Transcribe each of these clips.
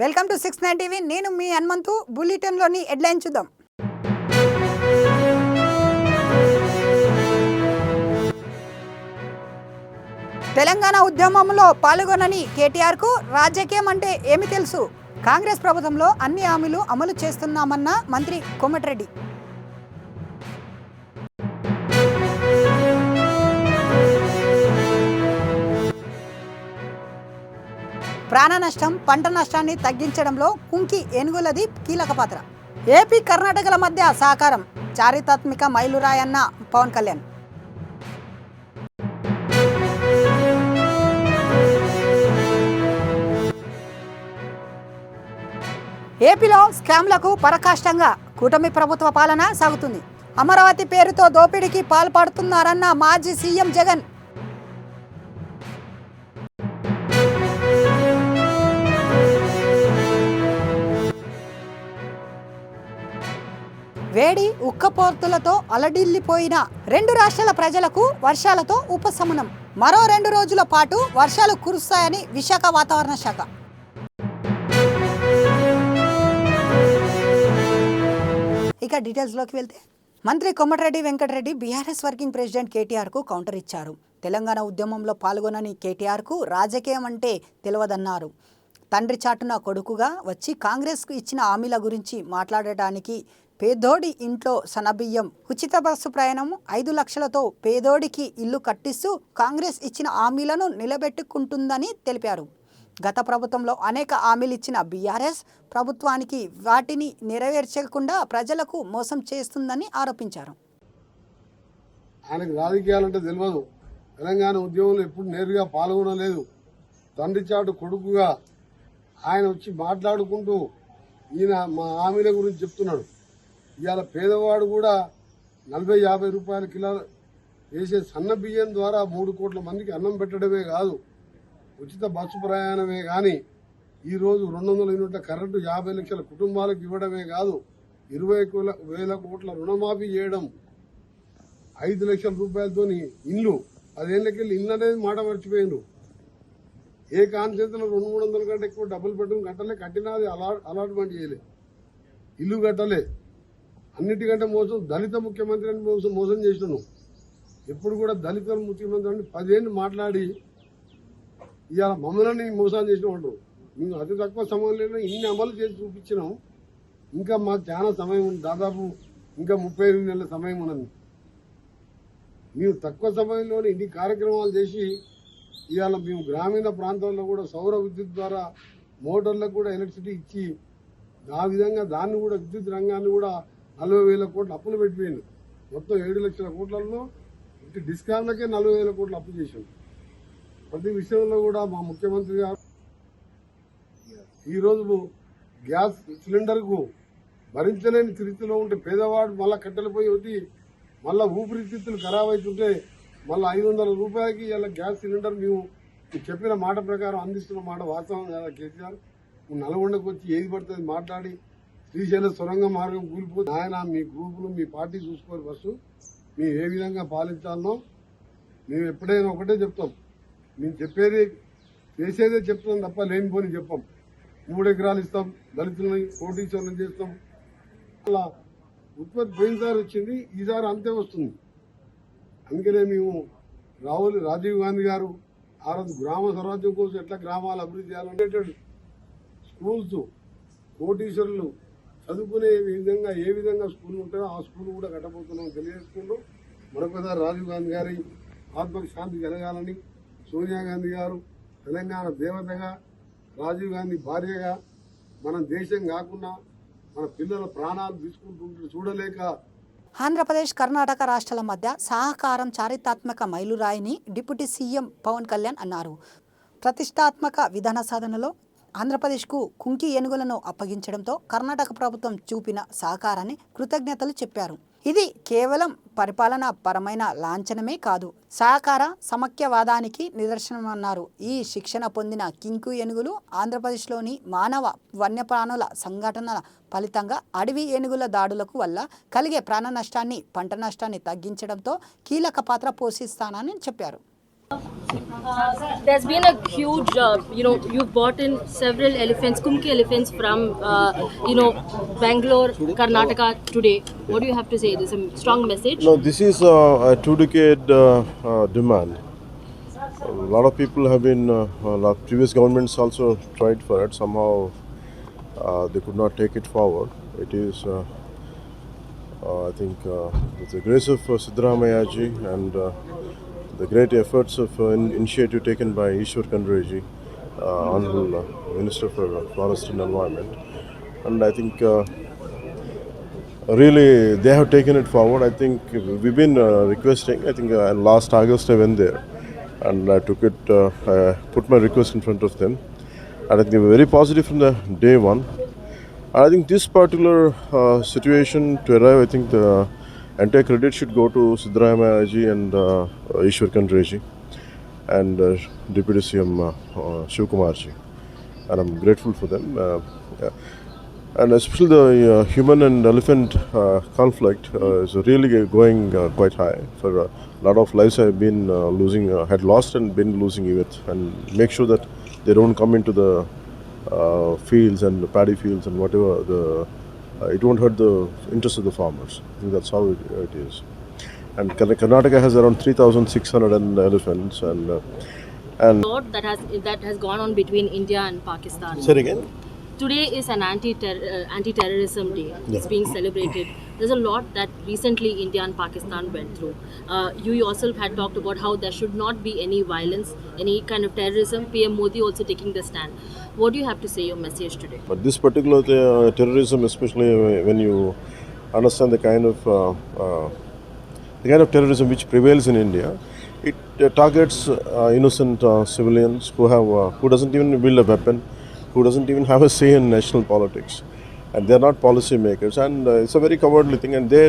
Welcome to 69 TV. నేను మీ Hanumanthu. బులెటిన్లోని headline చూద్దాం. తెలంగాణ ఉద్యమంలో పాల్గొనని కేటీఆర్కు రాజకీయం అంటే ఏమి తెలుసు? కాంగ్రెస్ ప్రభుత్వంలో అన్ని హామీలు అమలు చేస్తున్నామన్న మంత్రి కోమటిరెడ్డి. ప్రాణ నష్టం, పంట నష్టాన్ని తగ్గించడంలో కుంకి ఏనుగులది కీలక పాత్ర. ఏపీ కర్ణాటకల మధ్య సహకారం చారిత్రాత్మక మైలురాయన్న పవన్ కళ్యాణ్. ఏపీలో స్కామ్లకు పరాకాష్ఠంగా కూటమి ప్రభుత్వ పాలన సాగుతుంది. అమరావతి పేరుతో దోపిడీకి పాల్పడుతున్నారన్న మాజీ సీఎం జగన్. వేడి ఉక్కపోర్తులతో అలడిల్లిపోయిన రెండు రాష్ట్రాల ప్రజలకు వర్షాలతో ఉపశమనం. మరో 2 రోజుల పాటు వర్షాలు కురుస్తాయని విశాఖ వాతావరణ శాఖ. ఇక డీటెయిల్స్లోకి వెళ్తే, మంత్రి కోమటిరెడ్డి వెంకటరెడ్డి బీఆర్ఎస్ వర్కింగ్ ప్రెసిడెంట్ కేటీఆర్కు కౌంటర్ ఇచ్చారు. తెలంగాణ ఉద్యమంలో పాల్గొనని కేటీఆర్కు రాజకీయం అంటే తెలియదన్నారు. తండ్రి చాటున కొడుకుగా వచ్చి కాంగ్రెస్కు ఇచ్చిన హామీల గురించి మాట్లాడటానికి పేదోడి ఇంట్లో సన్నబియ్యం, ఉచిత బస్సు ప్రయాణం, 5 లక్షలతో పేదోడికి ఇల్లు కట్టిస్తూ కాంగ్రెస్ ఇచ్చిన హామీలను నిలబెట్టుకుంటుందని తెలిపారు. గత ప్రభుత్వంలో అనేక హామీలు ఇచ్చిన బీఆర్ఎస్ ప్రభుత్వానికి వాటిని నెరవేర్చకుండా ప్రజలకు మోసం చేస్తుందని ఆరోపించారు. ఆయనకు రాజకీయాలంటే తెలియదు. తెలంగాణ ఉద్యమంలో ఎప్పుడు నేరుగా పాల్గొనలేదు. తండ్రి చాటు కొడుకుగా ఆయన వచ్చి మాట్లాడుకుంటూ ఈయన మా హామీల గురించి చెప్తున్నాడు. ఇవాళ పేదవాడు కూడా 40-50 రూపాయల కిలో వేసే సన్న బియ్యం ద్వారా 3 కోట్ల మందికి అన్నం పెట్టడమే కాదు, ఉచిత బస్సు ప్రయాణమే కానీ ఈరోజు 200 యూనిట్ల కరెంటు 50 లక్షల కుటుంబాలకు ఇవ్వడమే కాదు, 20,000 కోట్ల రుణమాఫీ చేయడం, 5 లక్షల రూపాయలతో ఇల్లు, 10 ఏళ్ళకెళ్ళి ఇల్లు అనేది మాట మర్చిపోయిండ్రు. ఏ కాన్సెన్స్లో 200-300 కంటే ఎక్కువ డబుల్ బెడ్రూమ్ కట్టలే, కట్టినది అలాట్మెంట్ చేయలే, ఇల్లు కట్టలే. అన్నిటికంటే మోసం దళిత ముఖ్యమంత్రి అని మోసం చేసినాను. ఎప్పుడు కూడా దళిత ముఖ్యమంత్రి అని 10 ఏళ్ళు మాట్లాడి ఇవాళ మమ్మల్ని మోసం చేసిన వాళ్ళు. మేము అతి తక్కువ సమయంలో ఇన్ని అమలు చేసి చూపించినాం. ఇంకా మాకు చాలా సమయం ఉంది, దాదాపు ఇంకా 35 నెలల సమయం ఉన్నది. మేము తక్కువ సమయంలోనే ఇన్ని కార్యక్రమాలు చేసి ఇవాళ మేము గ్రామీణ ప్రాంతాల్లో కూడా సౌర విద్యుత్ ద్వారా మోటార్లకు కూడా ఎలక్ట్రిసిటీ ఇచ్చి ఆ విధంగా దాన్ని కూడా విద్యుత్ రంగాన్ని కూడా 40,000 కోట్లు అప్పులు పెట్టిపోయింది. మొత్తం 7 లక్షల కోట్లలో డిస్కామ్లకే 40,000 కోట్లు అప్పు చేశాం. ప్రతి విషయంలో కూడా మా ముఖ్యమంత్రి గారు ఈరోజు గ్యాస్ సిలిండర్కు భరించలేని స్థితిలో ఉంటే పేదవాడు మళ్ళా కట్టెలపోయి వచ్చి మళ్ళా ఊపిరితిత్తులు ఖరాబ్ అవుతుంటే మళ్ళీ 500 రూపాయలకి ఇలా గ్యాస్ సిలిండర్ మేము చెప్పిన మాట ప్రకారం అందిస్తున్న మాట వాస్తవం కదా. కేసీఆర్ నల్గొండకు వచ్చి ఏది పడుతుంది మాట్లాడి శ్రీశైల సొరంగ మార్గం కూలిపోతే ఆయన మీ గ్రూపులు మీ పార్టీ చూసుకోరు. ఫస్ట్ మేము ఏ విధంగా పాలించాలనో మేము ఎప్పుడైనా ఒకటే చెప్తాం. మేము చెప్పేది చేసేదే చెప్తాం తప్ప లేనిపోని చెప్పాం. 3 ఎకరాలు ఇస్తాం, దళితులని కోటీశ్వరులను చేస్తాం. అలా ఉత్పత్తి పోయినసారి వచ్చింది, ఈసారి అంతే వస్తుంది. అందుకనే మేము రాజీవ్ గాంధీ గారు ఆ రోజు గ్రామ స్వరాజ్యం కోసం ఎట్లా గ్రామాలు అభివృద్ధి చేయాలంటే స్కూల్స్ కోటీశ్వరులు చదువుకునే విధంగా ఏ విధంగా స్కూల్ ఉంటాయో ఆ స్కూల్ కూడా కట్టబోతున్నాం తెలియజేసుకుంటూ మరొకసారి రాజీవ్ గాంధీ గారి ఆత్మకు శాంతి కలగాలని, సోనియా గాంధీ గారు తెలంగాణ దేవతగా, రాజీవ్ గాంధీ భార్యగా మన దేశం కాకుండా మన పిల్లల ప్రాణాలు తీసుకుంటుంటే చూడలేక. ఆంధ్రప్రదేశ్, కర్ణాటక రాష్ట్రాల మధ్య సహకారం చారిత్రాత్మక మైలురాయిని డిప్యూటీ సీఎం పవన్ కళ్యాణ్ అన్నారు. ప్రతిష్టాత్మక విధాన సాధనలో ఆంధ్రప్రదేశ్కు కుంకి ఏనుగులను అప్పగించడంతో కర్ణాటక ప్రభుత్వం చూపిన సహకారాన్ని కృతజ్ఞతలు చెప్పారు. ఇది కేవలం పరిపాలనా పరమైన లాంఛనమే కాదు, సహకార సమైక్యవాదానికి నిదర్శనమన్నారు. ఈ శిక్షణ పొందిన కింకు ఏనుగులు ఆంధ్రప్రదేశ్లోని మానవ వన్యప్రాణుల సంఘటనల ఫలితంగా అడవి ఏనుగుల దాడులకు వల్ల కలిగే ప్రాణ నష్టాన్ని, పంట నష్టాన్ని తగ్గించడంతో కీలక పాత్ర పోషిస్తానని చెప్పారు. There's been a huge, you've bought in several elephants, Kumki elephants from, Bangalore, Karnataka today. What do you have to say? There's a strong message. No, this is a two-decade demand. A lot of people have been, previous governments also tried for it. Somehow they could not take it forward. It is, I think, with the grace of Siddaramaiah ji and the great efforts of initiative taken by Ishwar Khandre ji, Honorable Minister for Forest and Environment. And I think really they have taken it forward. I think we've been requesting. I think last August I went there and I took it, I put my request in front of them. And I think they were very positive from the day one. And I think this particular situation to arrive, I think the entire credit should go to Siddaramaiah ji and Ishwar Khandre ji and Deputy CM Shivkumar ji. And I'm grateful for them. Yeah. And especially the human and elephant conflict is really going quite high. For a lot of lives have been had lost and been losing it, and make sure that they don't come into the fields and the paddy fields and whatever. It won't hurt the interest of the farmers. I think that's how it is. And Karnataka has around 3,600 elephants, and Lot that has gone on between India and Pakistan. say it again. Today is an anti-terrorism day. It's being celebrated. There's a lot that recently India and Pakistan went through. You yourself had talked about how there should not be any violence, any kind of terrorism. PM Modi also taking the stand. What do you have to say, your message today? But this particular terrorism, especially when you understand the kind of terrorism which prevails in India, it targets innocent civilians who doesn't even wield a weapon, who doesn't even have a say in national politics, and they're not policy makers, and it's a very cowardly thing, and they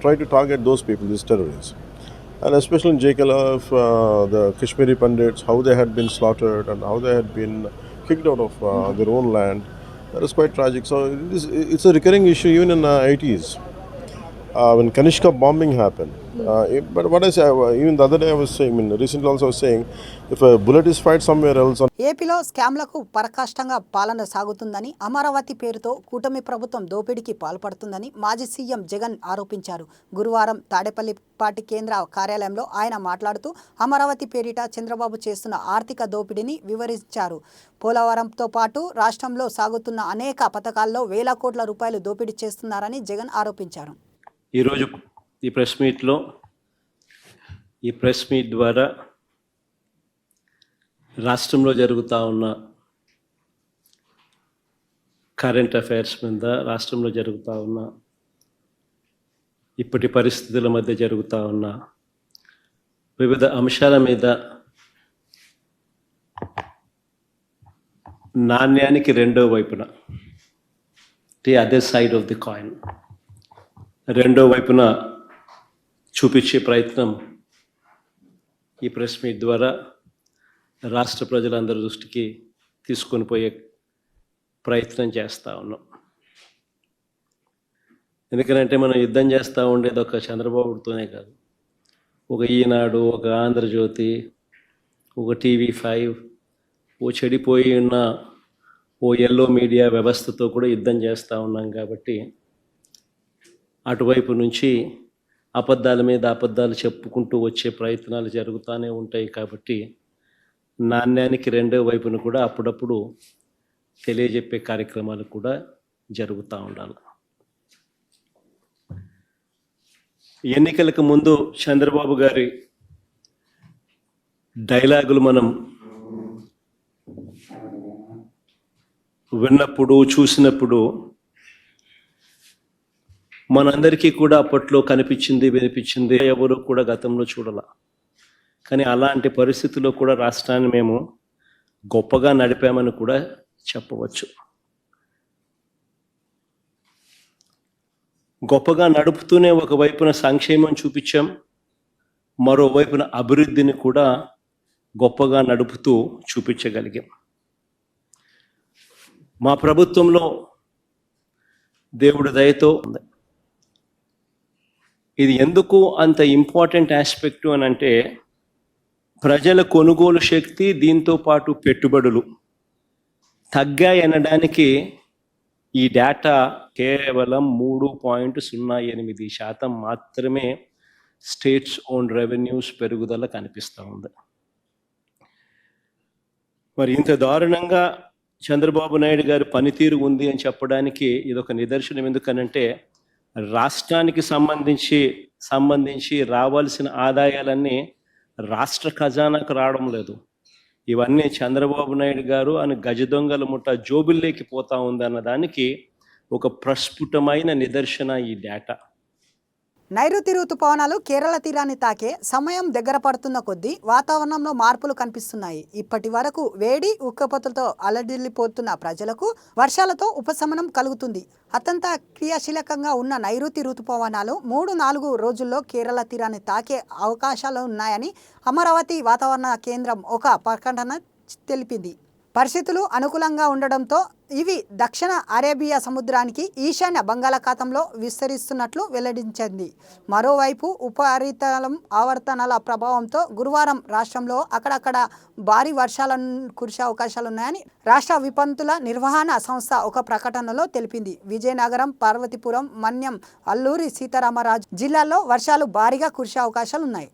try to target those people, these terrorists. And especially in JKLF, the Kashmiri Pandits, how they had been slaughtered and how they had been kicked out of their own land, that is quite tragic. So it's a recurring issue even in the 80s. When Kanishka bombing happened. But what I say, even the other day I was saying, recently also I was saying, if a bullet is fired somewhere else. ఏపీలో స్కామ్లకు పరకాష్టంగా పాలన సాగుతుందని, అమరావతి పేరుతో కూటమి ప్రభుత్వం దోపిడీకి పాల్పడుతుందని మాజీ CM Jagan ఆరోపించారు. గురువారం తాడేపల్లిపాటి కేంద్ర కార్యాలయంలో ఆయన మాట్లాడుతూ అమరావతి పేరిట చంద్రబాబు చేస్తున్న ఆర్థిక దోపిడీని వివరించారు. పోలవరంతో పాటు రాష్ట్రంలో సాగుతున్న అనేక పథకాల్లో వేల కోట్ల రూపాయలు దోపిడీ చేస్తున్నారని జగన్ ఆరోపించారు. ఈరోజు ఈ ప్రెస్ మీట్ ద్వారా రాష్ట్రంలో జరుగుతూ ఉన్న కరెంట్ అఫైర్స్ మీద, రాష్ట్రంలో జరుగుతూ ఉన్న ఇప్పటి పరిస్థితుల మధ్య జరుగుతూ ఉన్న వివిధ అంశాల మీద నాణ్యానికి రెండో వైపున, the other side of the coin, రెండో వైపున చూపించే ప్రయత్నం ఈ ప్రెస్ మీట్ ద్వారా రాష్ట్ర ప్రజలందరి దృష్టికి తీసుకొని పోయే ప్రయత్నం చేస్తూ ఉన్నాం. ఎందుకంటే మనం యుద్ధం చేస్తూ ఉండేది ఒక చంద్రబాబుతోనే కాదు, ఒక ఈనాడు, ఒక ఆంధ్రజ్యోతి, ఒక TV5, ఓ చెడిపోయి ఉన్న ఓ ఎల్లో మీడియా వ్యవస్థతో కూడా యుద్ధం చేస్తూ ఉన్నాం. కాబట్టి అటువైపు నుంచి అబద్ధాల మీద అబద్ధాలు చెప్పుకుంటూ వచ్చే ప్రయత్నాలు జరుగుతూనే ఉంటాయి. కాబట్టి నాణ్యానికి రెండో వైపును కూడా అప్పుడప్పుడు తెలియజెప్పే కార్యక్రమాలు కూడా జరుగుతూ ఉండాలి. ఎన్నికలకు ముందు చంద్రబాబు గారి డైలాగులు మనం విన్నప్పుడు, చూసినప్పుడు మనందరికీ కూడా అప్పట్లో కనిపించింది, వినిపించింది, ఎవరు కూడా గతంలో చూడాల. కానీ అలాంటి పరిస్థితుల్లో కూడా రాష్ట్రాన్ని మేము గొప్పగా నడిపామని కూడా చెప్పవచ్చు. గొప్పగా నడుపుతూనే ఒకవైపున సంక్షేమం చూపించాం, మరోవైపున అభివృద్ధిని కూడా గొప్పగా నడుపుతూ చూపించగలిగాం. మా ప్రభుత్వంలో దేవుడి దయతో ఉంది. ఇది ఎందుకు అంత ఇంపార్టెంట్ ఆస్పెక్టు అని అంటే, ప్రజల కొనుగోలు శక్తి, దీంతో పాటు పెట్టుబడులు తగ్గాయనడానికి ఈ డేటా కేవలం 3.08% మాత్రమే స్టేట్స్ ఓన్ రెవెన్యూస్ పెరుగుదల కనిపిస్తూ ఉంది. మరి ఇంత దారుణంగా చంద్రబాబు నాయుడు గారి పనితీరు ఉంది అని చెప్పడానికి ఇదొక నిదర్శనం. ఎందుకనంటే రాష్ట్రానికి సంబంధించి రావాల్సిన ఆదాయాలన్నీ రాష్ట్ర ఖజానాకు రావడం లేదు. ఇవన్నీ చంద్రబాబు నాయుడు గారు అని గజ దొంగల ముఠ జోబుల్లోకి పోతా ఉందన్న దానికి ఒక ప్రస్ఫుటమైన నిదర్శన ఈ డేటా. నైరుతి ఋతుపవనాలు కేరళ తీరాన్ని తాకే సమయం దగ్గర పడుతున్న కొద్దీ వాతావరణంలో మార్పులు కనిపిస్తున్నాయి. ఇప్పటి వరకు వేడి ఉక్కపోతలతో అలడిల్లిపోతున్న ప్రజలకు వర్షాలతో ఉపశమనం కలుగుతుంది. అత్యంత క్రియాశీలకంగా ఉన్న నైరుతి ఋతుపవనాలు 3-4 రోజుల్లో కేరళ తీరాన్ని తాకే అవకాశాలు ఉన్నాయని అమరావతి వాతావరణ కేంద్రం ఒక ప్రకటన తెలిపింది. పరిస్థితులు అనుకూలంగా ఉండడంతో ఇవి దక్షిణ అరేబియా సముద్రానికి ఈశాన్య బంగాళాఖాతంలో విస్తరిస్తున్నట్లు వెల్లడించింది. మరోవైపు ఉపరితలం ఆవర్తనాల ప్రభావంతో గురువారం రాష్ట్రంలో అక్కడక్కడ భారీ వర్షాలను కురిసే అవకాశాలున్నాయని రాష్ట్ర విపత్తుల నిర్వహణ సంస్థ ఒక ప్రకటనలో తెలిపింది. విజయనగరం, పార్వతీపురం, మన్యం, అల్లూరి సీతారామరాజు జిల్లాల్లో వర్షాలు భారీగా కురిసే అవకాశాలున్నాయి.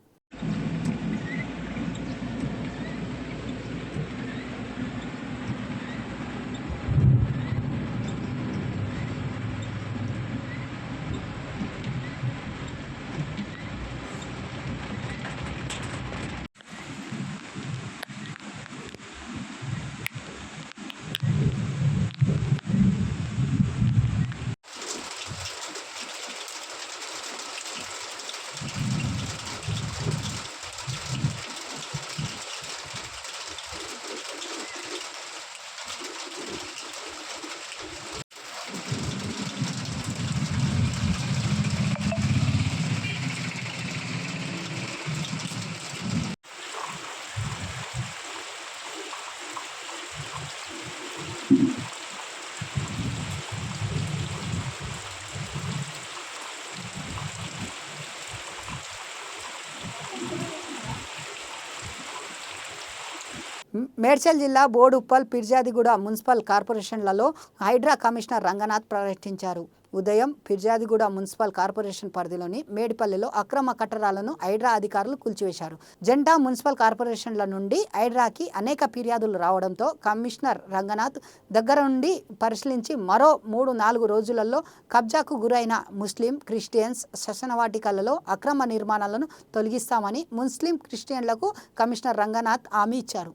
మేడ్చల్ జిల్లా బోడుప్పల్, పిర్జాదిగూడ మున్సిపల్ కార్పొరేషన్లలో హైడ్రా కమిషనర్ రంగనాథ్ పర్యటించారు. ఉదయం ఫిర్యాదిగూడ మున్సిపల్ కార్పొరేషన్ పరిధిలోని మేడిపల్లిలో అక్రమ కట్టడాలను హైడ్రా అధికారులు కూల్చివేశారు. జెండా మున్సిపల్ కార్పొరేషన్ల నుండి హైడ్రాకి అనేక ఫిర్యాదులు రావడంతో కమిషనర్ రంగనాథ్ దగ్గర నుండి పరిశీలించి మరో 3-4 రోజులలో కబ్జాకు గురైన ముస్లిం, క్రిస్టియన్స్ శ్మశానవాటికలలో అక్రమ నిర్మాణాలను తొలగిస్తామని ముస్లిం క్రిస్టియన్లకు కమిషనర్ రంగనాథ్ హామీ ఇచ్చారు.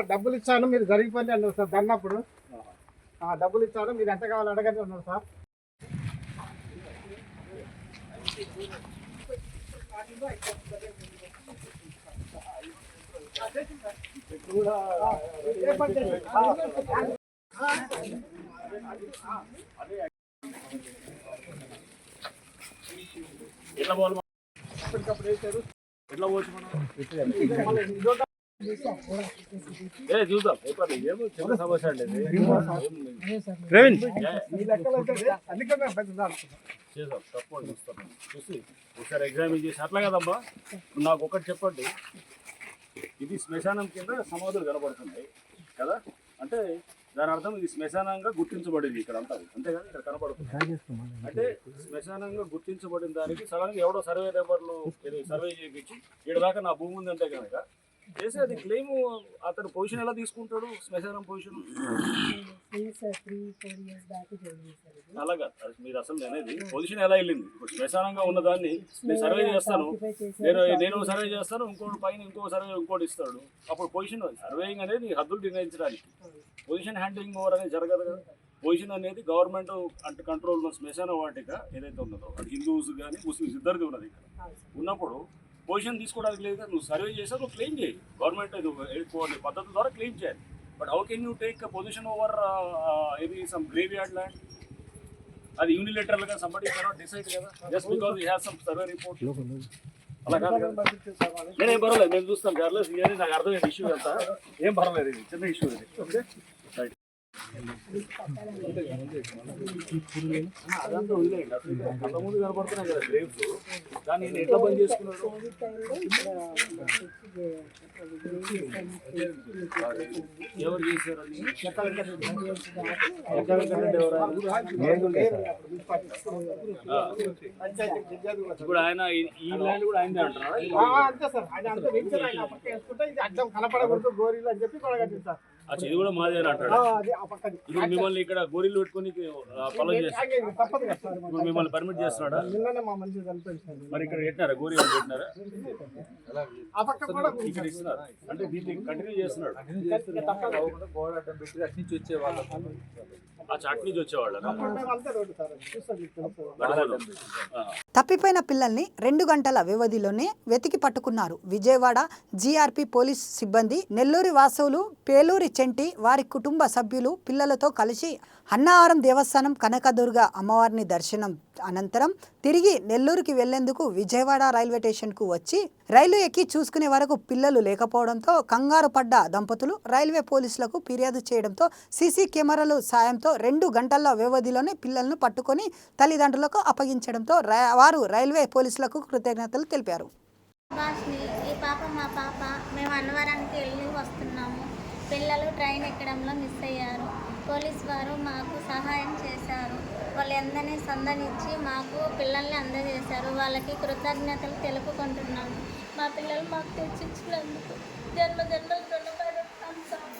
డబ్బులు ఇచ్చాను, మీరు జరిగిపోయింది అన్నారు సార్. దన్నప్పుడు డబ్బులు ఇచ్చాను, మీరు ఎంత కావాలి అడగండి అన్నారు సార్. అప్పటికప్పుడు వేసారు. ఎట్లా పోవచ్చు చూద్దాం. చిన్న సమస్య అండి చేద్దాం, తప్పకుండా చూస్తాం. చూసి ఒకసారి ఎగ్జామిన్ చేసి అట్లా కదమ్మా. నాకు ఒకటి చెప్పండి, ఇది శ్మశానం కింద సమాధులు కనబడుతున్నాయి కదా, అంటే దాని అర్థం ఇది శ్మశానంగా గుర్తించబడింది ఇక్కడ అంతా, అంతేగాని ఇక్కడ కనబడుతుంది. అంటే శ్మశానంగా గుర్తించబడిన దానికి సడన్గా ఎవడో సర్వే నెంబర్లు సర్వే చేయించి ఇక్కడ దాకా నా భూమి ఉందంటే కనుక చేసి అది క్లెయిమ్ అతను పొజిషన్ ఎలా తీసుకుంటాడు? శ్మశానం పొజిషన్ అలాగా మీరు అసలు అనేది పొజిషన్ ఎలా వెళ్ళింది? ఇప్పుడు శ్మశానంగా ఉన్నదాన్ని నేను సర్వే చేస్తాను, నేను సర్వే చేస్తాను, ఇంకోటి పైన ఇంకో సర్వే ఇంకోటి ఇస్తాడు. అప్పుడు పొజిషన్ సర్వేయింగ్ అనేది హద్దులు నిర్ణయించడానికి, పొజిషన్ హ్యాండ్లింగ్ ఓవర్ అనేది జరగదు కదా. పొజిషన్ అనేది గవర్నమెంట్ అంటే కంట్రోల్ ఉన్న శ్మశాన వాటిక ఏదైతే ఉన్నదో అది హిందూస్ కానీ ముస్లిమ్స్ ఇద్దరిది ఉన్నది. ఇక్కడ ఉన్నప్పుడు పొజిషన్ తీసుకోవడానికి లేదు కదా. నువ్వు సర్వే చేసావు, నువ్వు క్లెయిమ్ చేయి. గవర్నమెంట్ పద్ధతి ద్వారా క్లెయిమ్ చేయాలి. But how can you take position over ఇది సమ్ గ్రేవ్ యార్డ్ ల్యాండ్? అది యూనిలేటరల్ గా సంబడి కెనాట్ డిసైడ్ కదా, just because you have some survey report. అలా కాదు కదా. నేనేం పర్వాలేదు, నేను చూస్తాను. జర్నలిస్ట్ నాకు అర్థమైన ఇష్యూ అంతా ఏం పర్వాలేదు, ఇది చిన్న ఇష్యూ ఇది. Okay right. అదంతా వదిలేయండి. అసలు కళ్ళ ముందు కనపడుతున్నాయి కదా గ్రేవ్స్, దాన్ని నేను ఎట్లా బంద్ చేసుకున్నాడు? ఎవరు చేశారు అది? వెంకటరెడ్డి ఎవరు? ఇప్పుడు ఆయన ఈ ల్యాండ్ కూడా ఆయనదే అంటారా? అచ్చా, ఇది కూడా మాదే అని అంటాడు. ఇప్పుడు మిమ్మల్ని ఇక్కడ గోరీలు పెట్టుకుని ఫాలో చేస్తారు, ఇప్పుడు మిమ్మల్ని పర్మిట్ చేస్తున్నాడా? మరి ఇక్కడ పెట్టినారా గోరీ పెట్టినారా? ఇక్కడ ఇస్తున్నారు అంటే దీన్ని కంటిన్యూ చేస్తున్నాడు. ఆ చాట్ నుంచి వచ్చేవాళ్ళ తప్పిపోయిన పిల్లల్ని 2 గంటల వ్యవధిలోనే వెతికి పట్టుకున్నారు విజయవాడ జీఆర్పీ పోలీస్ సిబ్బంది. నెల్లూరి వాసులు పేలూరి చెంటి వారి కుటుంబ సభ్యులు పిల్లలతో కలిసి అన్నవరం దేవస్థానం కనకదుర్గ అమ్మవారిని దర్శనం అనంతరం తిరిగి నెల్లూరుకి వెళ్లేందుకు విజయవాడ రైల్వే స్టేషన్కు వచ్చి రైలు ఎక్కి చూసుకునే వరకు పిల్లలు లేకపోవడంతో కంగారు పడ్డ దంపతులు రైల్వే పోలీసులకు ఫిర్యాదు చేయడంతో సీసీ కెమెరాల సాయంతో 2 గంటల వ్యవధిలోనే పిల్లలను పట్టుకొని తల్లిదండ్రులకు అప్పగించడంతో వారు రైల్వే పోలీసులకు కృతజ్ఞతలు తెలిపారు. ఈ పాప మా పాప, మేము అన్నవరానికి వెళ్ళి వస్తున్నాము. పిల్లలు ట్రైన్ ఎక్కడంలో మిస్ అయ్యారు. పోలీస్ వారు మాకు సహాయం చేశారు. వాళ్ళందరినీ సందనిచ్చి మాకు పిల్లల్ని అందజేశారు. వాళ్ళకి కృతజ్ఞతలు తెలుపుకుంటున్నాము. మా పిల్లలు మాకు తెచ్చిచ్చినందుకు జన్మ జన్మలు రుణపడి ఉంటాం సార్.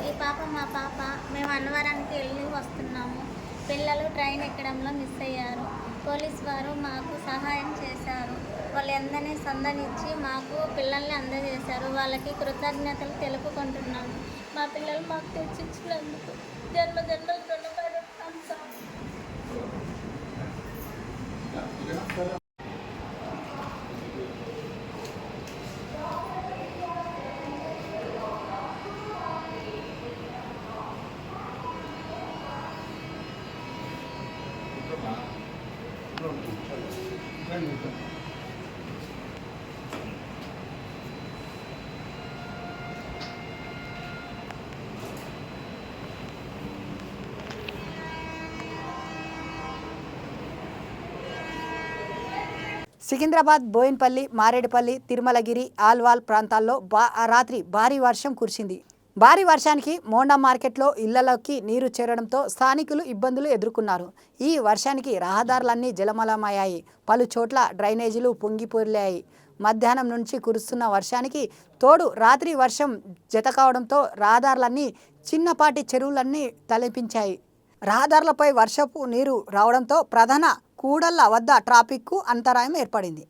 ఈ పాప మా పాప, మేము అన్నవరానికి వెళ్ళి వస్తున్నాము. పిల్లలు ట్రైన్ ఎక్కడంలో మిస్ అయ్యారు. పోలీస్ వారు మాకు సహాయం చేశారు. వాళ్ళందరినీ సందనిచ్చి మాకు పిల్లల్ని అందజేశారు. వాళ్ళకి కృతజ్ఞతలు తెలుపుకుంటున్నాము. మా పిల్లలు మాకు తెచ్చిచ్చినందుకు జన్మ జన్మలు రుణపడి ఉంటాం సార్. సికింద్రాబాద్, బోయిన్పల్లి, మారేడుపల్లి, తిరుమలగిరి, ఆల్వాల్ ప్రాంతాల్లో రాత్రి భారీ వర్షం కురిసింది. భారీ వర్షానికి మోండా మార్కెట్లో ఇళ్లలోకి నీరు చేరడంతో స్థానికులు ఇబ్బందులు ఎదుర్కొన్నారు. ఈ వర్షానికి రహదారులన్నీ జలమలమయ్యాయి. పలు చోట్ల డ్రైనేజీలు పొంగిపొర్లాయి. మధ్యాహ్నం నుంచి కురుస్తున్న వర్షానికి తోడు రాత్రి వర్షం జత కావడంతో రహదారులన్నీ చిన్నపాటి చెరువులన్నీ తలపించాయి. రహదారులపై వర్షపు నీరు రావడంతో ప్రధాన కూడళ్ల వద్ద ట్రాఫిక్కు అంతరాయం ఏర్పడింది.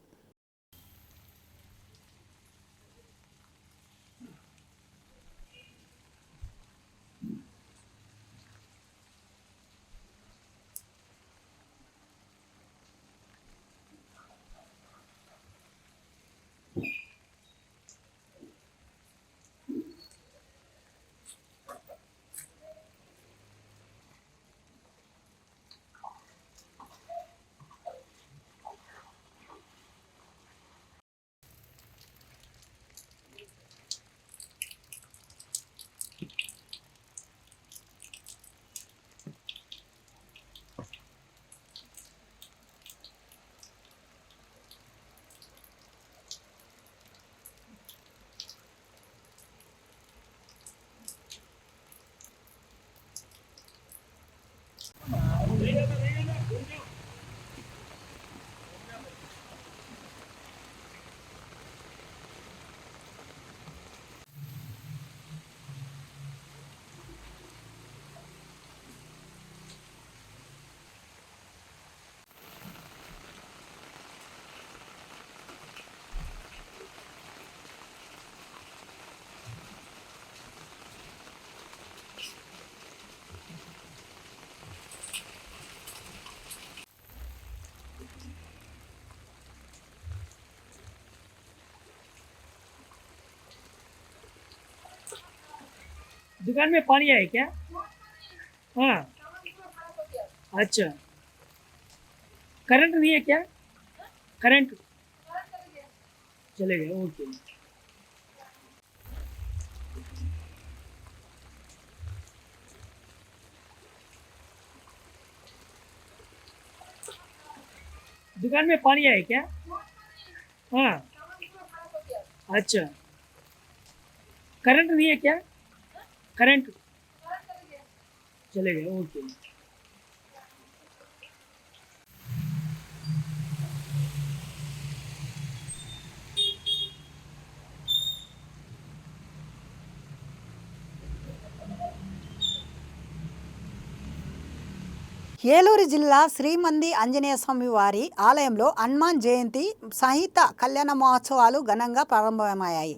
दुकान में पानी है क्या? हाँ, अच्छा। करंट नहीं है क्या? करंट चले गए, ओके। दुकान में पानी है क्या? हाँ, अच्छा। करंट नहीं है क्या? करंट चले गए, ओके। ఏలూరు జిల్లా శ్రీమంది ఆంజనేయ స్వామి వారి ఆలయంలో హనుమాన్ జయంతి సహిత కళ్యాణ మహోత్సవాలు ఘనంగా ప్రారంభమయ్యాయి.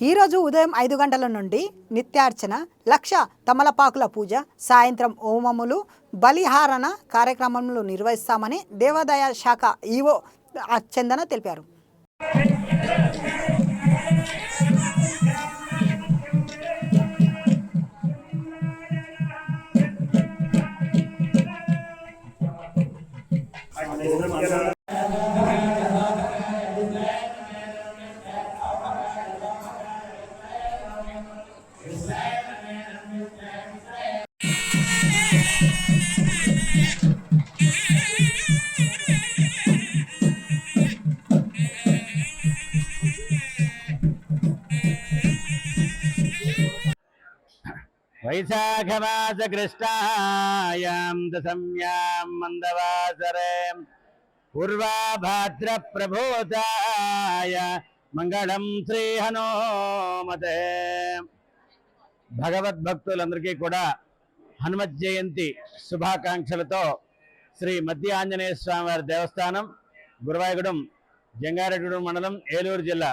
ఈరోజు ఉదయం 5 గంటల నుండి నిత్యార్చన, లక్ష తమలపాకుల పూజ, సాయంత్రం హోమములు, బలిహారణ కార్యక్రమములు నిర్వహిస్తామని దేవాదాయ శాఖ ఈవో చందన తెలిపారు. వైశాఖమాస కృష్ణాయాం దశమ్యాం మందవాసరే పూర్వాభాద్ర ప్రభూతాయ మంగళం శ్రీ హనుమతే. భగవద్భక్తులందరికీ కూడా హనుమత్ జయంతి శుభాకాంక్షలతో శ్రీ మధ్య ఆంజనేయ స్వామి వారి దేవస్థానం, గురువాయగూడెం, జంగారెడ్డిగూడెం మండలం, ఏలూరు జిల్లా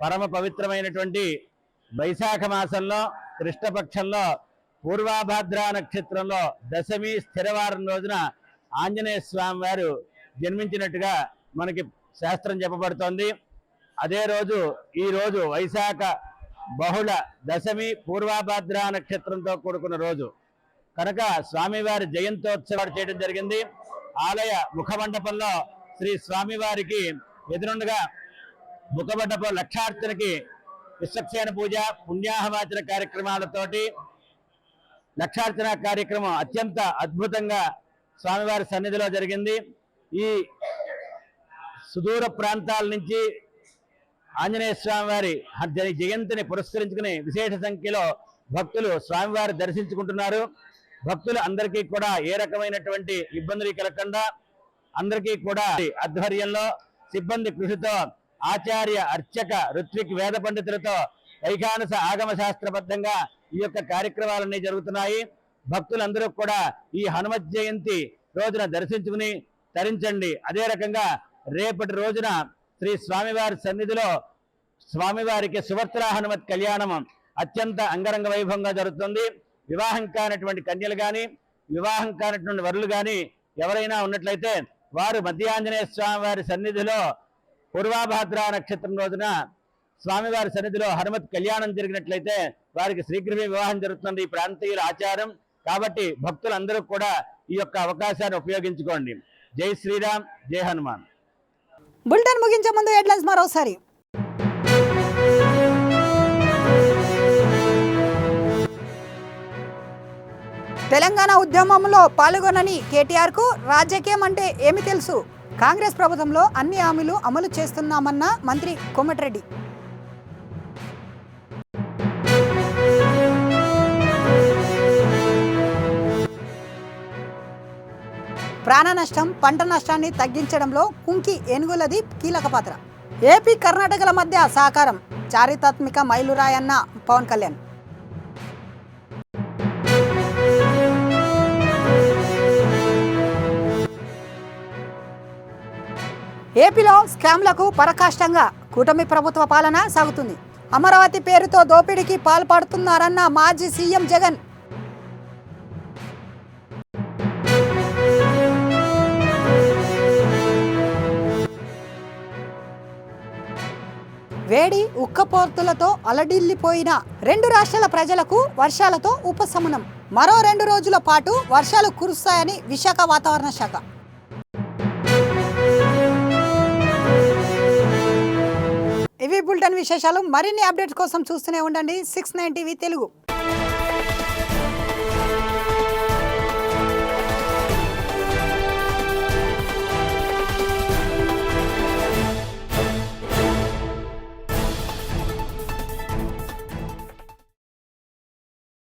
పరమ పవిత్రమైనటువంటి వైశాఖ మాసంలో కృష్ణపక్షంలో పూర్వాభాద్ర నక్షత్రంలో దశమి స్థిరవారం రోజున ఆంజనేయ స్వామి వారు జన్మించినట్టుగా మనకి శాస్త్రం చెప్పబడుతోంది. అదే రోజు ఈ రోజు వైశాఖ బహుళ దశమి పూర్వాభాద్ర నక్షత్రంతో కూడుకున్న రోజు కనుక స్వామివారి జయంతోత్సవాలు చేయడం జరిగింది. ఆలయ ముఖమండపంలో శ్రీ స్వామివారికి ఎదురుండగా ముఖమండపం లక్షార్చనకి విశ్వక్సేన పూజ, పుణ్యాహవాచన కార్యక్రమాలతోటి లక్షార్చన కార్యక్రమం అత్యంత అద్భుతంగా స్వామివారి సన్నిధిలో జరిగింది. ఈ సుదూర ప్రాంతాల నుంచి ఆంజనేయ స్వామి వారి జయంతిని పురస్కరించుకుని విశేష సంఖ్యలో భక్తులు స్వామివారి దర్శించుకుంటున్నారు. భక్తులు అందరికీ కూడా ఏ రకమైనటువంటి ఇబ్బందులు కలగకుండా అందరికీ కూడా ఆధ్వర్యంలో సిబ్బంది కృషితో ఆచార్య అర్చక ఋత్విక్ వేద పండితులతో వైఖానస ఆగమ శాస్త్రబద్ధంగా ఈ యొక్క కార్యక్రమాలన్నీ జరుగుతున్నాయి. భక్తులందరూ కూడా ఈ హనుమత్ జయంతి రోజున దర్శించుకుని తరించండి. అదే రకంగా రేపటి రోజున శ్రీ స్వామివారి సన్నిధిలో స్వామివారికి సువర్తల హనుమత్ కళ్యాణం అత్యంత అంగరంగ వైభవంగా జరుగుతుంది. వివాహం కానటువంటి కన్యలు కానీ, వివాహం కానటువంటి వరులు కానీ ఎవరైనా ఉన్నట్లయితే వారు మధ్యాంజనేయ స్వామివారి సన్నిధిలో పూర్వాభాద్ర నక్షత్రం రోజున స్వామివారి సన్నిధిలో హనుమత్ కళ్యాణం జరిగినట్లయితే వారికి శీఘ్రమే వివాహం జరుగుతుంది. ఈ ప్రాంతీయుల ఆచారం కాబట్టి భక్తులందరూ కూడా ఈ యొక్క అవకాశాన్ని ఉపయోగించుకోండి. జై శ్రీరామ్, జై హనుమాన్. బులెటిన్ ముగించే ముందు హెడ్లైన్స్ మరోసారి. తెలంగాణ ఉద్యమంలో పాల్గొనని కేటీఆర్కు రాజకీయం అంటే ఏమి తెలుసు? కాంగ్రెస్ ప్రభుత్వంలో అన్ని హామీలు అమలు చేస్తున్నామన్న మంత్రి కోమటిరెడ్డి. ప్రాణ నష్టం, పంట నష్టాన్ని తగ్గించడంలో కుంకి ఏనుగులది కీలక పాత్ర. ఏపీ కర్ణాటకల మధ్య సహకారం చారిత్రాత్మక మైలురాయన్న పవన్ కళ్యాణ్. ఏపీలో స్కామ్లకు పరాకాష్ఠంగా కూటమి ప్రభుత్వ పాలన సాగుతుంది. అమరావతి పేరుతో దోపిడీకి పాల్పడుతున్నారన్న మాజీ సీఎం జగన్. వేడి ఉక్కపోర్తులతో అలడిల్లిపోయిన 2 రాష్ట్రాల ప్రజలకు వర్షాలతో ఉపశమనం. మరో 2 రోజుల పాటు వర్షాలు కురుస్తాయని విశాఖ వాతావరణ శాఖ. ఇవి బులెటిన్ విశేషాలు. మరిన్ని అప్డేట్స్ కోసం చూస్తూనే ఉండండి 6 9 టీవీ తెలుగు.